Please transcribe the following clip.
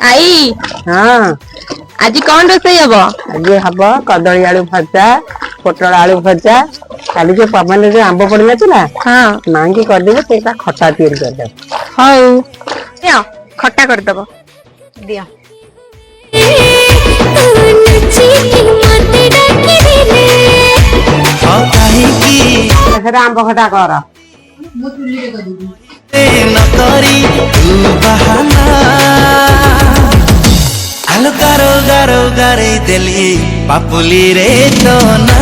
आई हाँ आज कौन रोसई हम? आज हम कदली आलू भजा पोटल आलू भजा काली जो पवन जो आंब पड़ ना हाँ मांगी करदेवे से खटा तैयारी करदे हऊ दियो खट्टा करदब दियो आंब खटा कर गारो गारो गारे दिली पापुली रे तो ना